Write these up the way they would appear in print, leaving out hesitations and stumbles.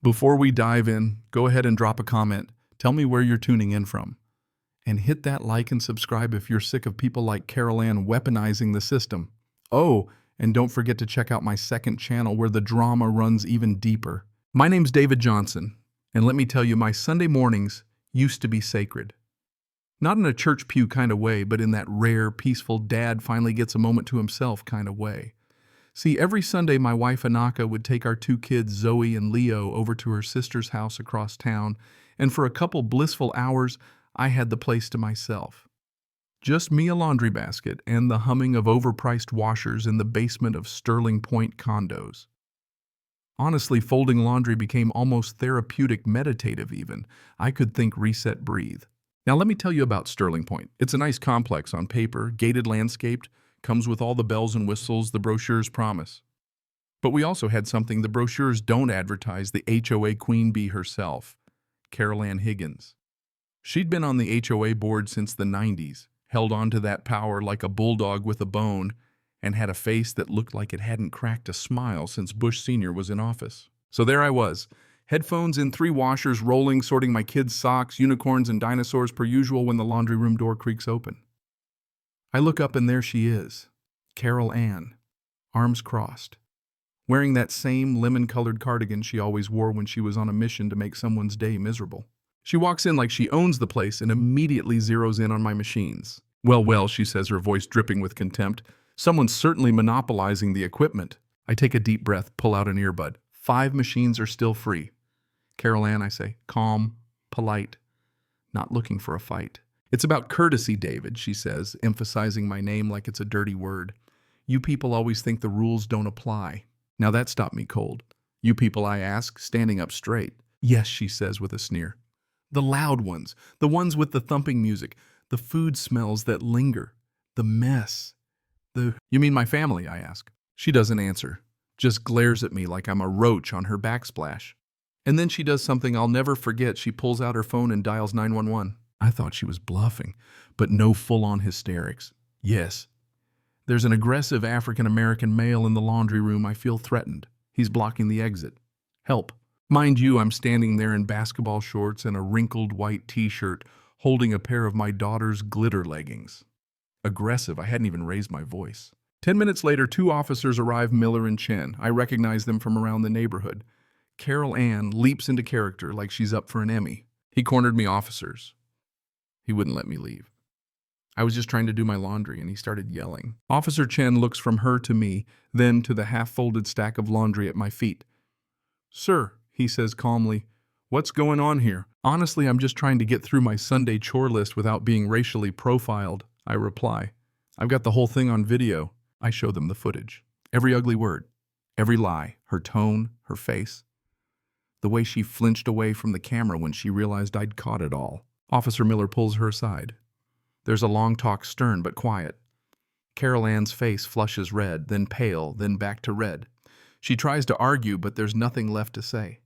Before we dive in, go ahead and drop a comment. Tell me where you're tuning in from. And hit that like and subscribe if you're sick of people like Carol Ann weaponizing the system. Oh, and don't forget to check out my second channel where the drama runs even deeper. My name's David Johnson, and let me tell you, my Sunday mornings used to be sacred. Not in a church pew kind of way, but in that rare, peaceful dad finally gets a moment to himself kind of way. See, every Sunday my wife Anaka would take our two kids, Zoe and Leo, over to her sister's house across town, and for a couple blissful hours, I had the place to myself. Just me, a laundry basket, and the humming of overpriced washers in the basement of Sterling Point condos. Honestly, folding laundry became almost therapeutic, meditative even. I could think, reset, breathe. Now let me tell you about Sterling Point. It's a nice complex on paper, gated, landscaped, comes with all the bells and whistles the brochures promise. But we also had something the brochures don't advertise: the HOA queen bee herself, Carol Ann Higgins. She'd been on the HOA board since the 90s, held on to that power like a bulldog with a bone, and had a face that looked like it hadn't cracked a smile since Bush Sr. was in office. So there I was, headphones in 3 washers rolling, sorting my kids' socks, unicorns and dinosaurs per usual when the laundry room door creaks open. I look up and there she is, Carol Ann, arms crossed, wearing that same lemon-colored cardigan she always wore when she was on a mission to make someone's day miserable. She walks in like she owns the place and immediately zeroes in on my machines. Well, she says, her voice dripping with contempt. Someone's certainly monopolizing the equipment. I take a deep breath, pull out an earbud. 5 machines are still free. Carol Ann, I say, calm, polite, not looking for a fight. It's about courtesy, David, she says, emphasizing my name like it's a dirty word. You people always think the rules don't apply. Now that stopped me cold. You people, I ask, standing up straight. Yes, she says with a sneer. The loud ones, the ones with the thumping music, the food smells that linger, the mess. You mean my family, I ask. She doesn't answer, just glares at me like I'm a roach on her backsplash. And then she does something I'll never forget. She pulls out her phone and dials 911. I thought she was bluffing, but no full-on hysterics. Yes. There's an aggressive African-American male in the laundry room. I feel threatened. He's blocking the exit. Help. Mind you, I'm standing there in basketball shorts and a wrinkled white t-shirt, holding a pair of my daughter's glitter leggings. Aggressive, I hadn't even raised my voice. 10 minutes later, 2 officers arrive, Miller and Chen. I recognize them from around the neighborhood. Carol Ann leaps into character like she's up for an Emmy. He cornered me, officers. He wouldn't let me leave. I was just trying to do my laundry, and he started yelling. Officer Chen looks from her to me, then to the half-folded stack of laundry at my feet. Sir, he says calmly, what's going on here? Honestly, I'm just trying to get through my Sunday chore list without being racially profiled, I reply. I've got the whole thing on video. I show them the footage. Every ugly word, every lie, her tone, her face. The way she flinched away from the camera when she realized I'd caught it all. Officer Miller pulls her aside. There's a long talk, stern but quiet. Carol Ann's face flushes red, then pale, then back to red. She tries to argue, but there's nothing left to say.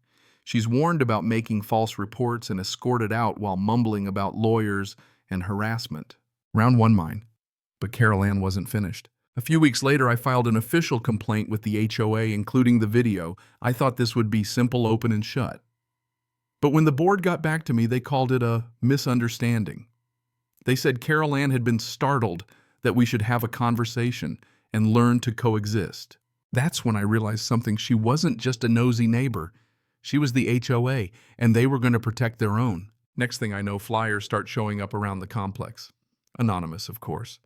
She's warned about making false reports and escorted out while mumbling about lawyers and harassment. Round 1 mine. But Carol Ann wasn't finished. A few weeks later, I filed an official complaint with the HOA, including the video. I thought this would be simple, open, and shut. But when the board got back to me, they called it a misunderstanding. They said Carol Ann had been startled that we should have a conversation and learn to coexist. That's when I realized something. She wasn't just a nosy neighbor. She was the HOA, and they were going to protect their own. Next thing I know, flyers start showing up around the complex. Anonymous, of course.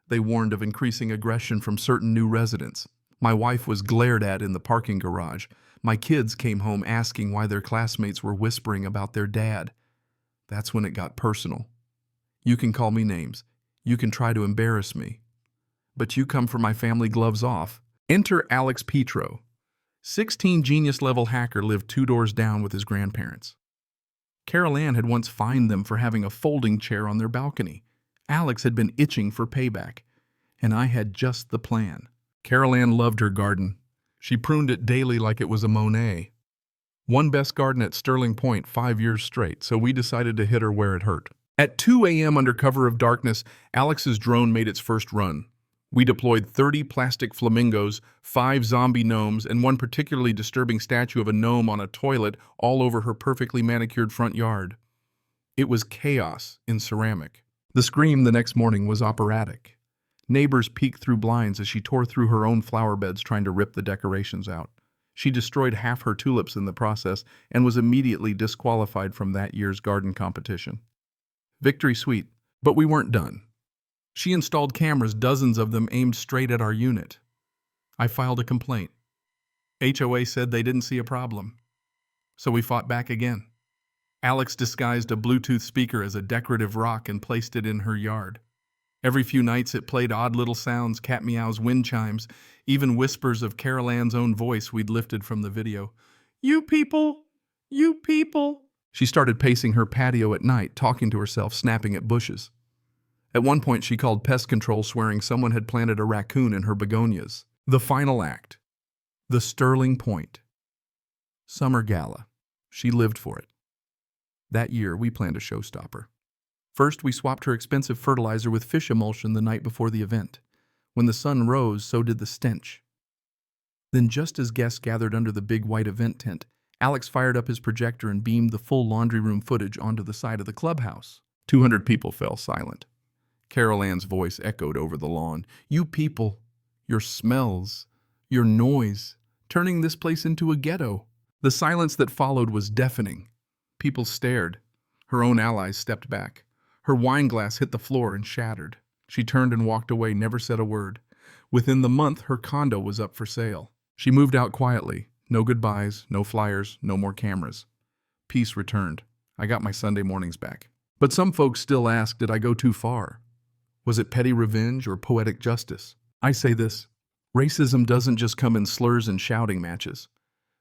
They warned of increasing aggression from certain new residents. My wife was glared at in the parking garage. My kids came home asking why their classmates were whispering about their dad. That's when it got personal. You can call me names. You can try to embarrass me. But you come for my family, gloves off. Enter Alex Petro. 16 genius-level hacker lived 2 doors down with his grandparents. Carol Ann had once fined them for having a folding chair on their balcony. Alex had been itching for payback, and I had just the plan. Carol Ann loved her garden. She pruned it daily like it was a Monet. Won best garden at Sterling Point 5 years straight, so we decided to hit her where it hurt. At 2 a.m. under cover of darkness, Alex's drone made its first run. We deployed 30 plastic flamingos, 5 zombie gnomes, and one particularly disturbing statue of a gnome on a toilet all over her perfectly manicured front yard. It was chaos in ceramic. The scream the next morning was operatic. Neighbors peeked through blinds as she tore through her own flower beds trying to rip the decorations out. She destroyed half her tulips in the process and was immediately disqualified from that year's garden competition. Victory sweet, but we weren't done. She installed cameras, dozens of them aimed straight at our unit. I filed a complaint. HOA said they didn't see a problem. So we fought back again. Alex disguised a Bluetooth speaker as a decorative rock and placed it in her yard. Every few nights it played odd little sounds, cat meows, wind chimes, even whispers of Carol Ann's own voice we'd lifted from the video. You people! You people! She started pacing her patio at night, talking to herself, snapping at bushes. At one point she called pest control, swearing someone had planted a raccoon in her begonias. The final act. The Sterling Point. Summer Gala. She lived for it. That year, we planned a showstopper. First, we swapped her expensive fertilizer with fish emulsion the night before the event. When the sun rose, so did the stench. Then, just as guests gathered under the big white event tent, Alex fired up his projector and beamed the full laundry room footage onto the side of the clubhouse. 200 people fell silent. Carol Ann's voice echoed over the lawn. You people, your smells, your noise, turning this place into a ghetto. The silence that followed was deafening. People stared. Her own allies stepped back. Her wine glass hit the floor and shattered. She turned and walked away, never said a word. Within the month, her condo was up for sale. She moved out quietly. No goodbyes, no flyers, no more cameras. Peace returned. I got my Sunday mornings back. But some folks still ask, did I go too far? Was it petty revenge or poetic justice? I say this. Racism doesn't just come in slurs and shouting matches.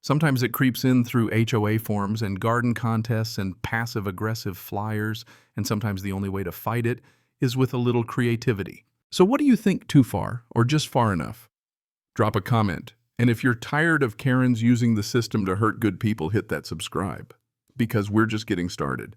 Sometimes it creeps in through HOA forms and garden contests and passive-aggressive flyers, and sometimes the only way to fight it is with a little creativity. So what do you think too far or just far enough? Drop a comment. And if you're tired of Karens using the system to hurt good people, hit that subscribe, because we're just getting started.